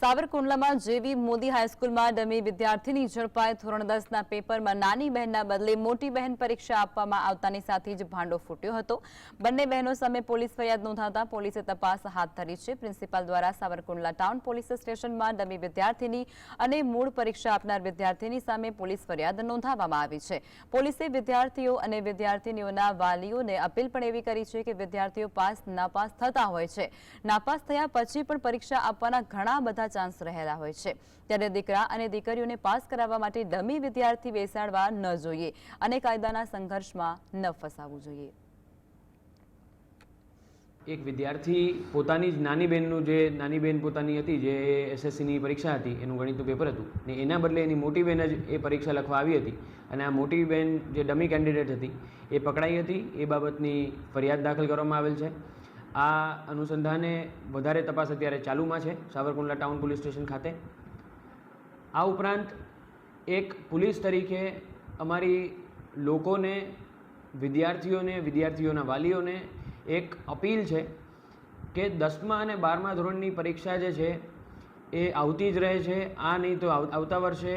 સાવરકુંડલામાં જેવી મોદી હાઈસ્કૂલમાં ડમી વિદ્યાર્થીની ઝડપાઈ ધોરણ 10ના પેપરમાં નાની બહેનના બદલે મોટી બહેન પરીક્ષા આપવામાં આવતાની સાથે જ ભાંડો ફૂટ્યો હતો। બંને બહેનો સામે પોલીસ ફરિયાદ નોંધાતા પોલીસે તપાસ હાથ ધરી છે। પ્રિન્સિપાલ દ્વારા સાવરકુંડલા ટાઉન પોલીસ સ્ટેશનમાં ડમી વિદ્યાર્થીની અને મૂળ પરીક્ષા આપનાર વિદ્યાર્થીની સામે પોલીસ ફરિયાદ નોંધાવવામાં આવી છે। પોલીસે વિદ્યાર્થીઓ અને વિદ્યાર્થીનીઓના વાલીઓને અપીલ પણ એવી કરી છે કે વિદ્યાર્થીઓ પાસ નાપાસ થતા હોય છે। નાપાસ થયા પછી પણ પરીક્ષા આપવાના ઘણા બધા ચાન્સ રહેલા હોય છે, ત્યારે દીકરા અને દીકરીઓને પાસ કરાવવા માટે ડમી વિદ્યાર્થી બેસાડવા ન જોઈએ અને કાયદાના સંઘર્ષમાં ન ફસાવવું જોઈએ। એક વિદ્યાર્થી પોતાની જ નાની બેન પોતાની હતી જે એસએસસીની પરીક્ષા હતી, એનું ગણિતનું પેપર હતું ને એના બદલે એની મોટી બેન જ એ પરીક્ષા લખવા આવી હતી અને આ મોટી બેન જે ડમી કેન્ડિડેટ હતી એ પકડાઈ હતી। એ બાબતની ફરિયાદ દાખલ કરવામાં આવેલ છે। આ અનુસંધાને વધારે તપાસ અત્યારે ચાલુમાં છે સાવરકુંડલા ટાઉન પોલીસ સ્ટેશન ખાતે। આ ઉપરાંત એક પોલીસ તરીકે અમારી લોકોને, વિદ્યાર્થીઓને, વિદ્યાર્થીઓના વાલીઓને એક અપીલ છે કે 10મા અને 12મા ધોરણની પરીક્ષા જે છે એ આવતી જ રહે છે। આ નહીં તો આવતા વર્ષે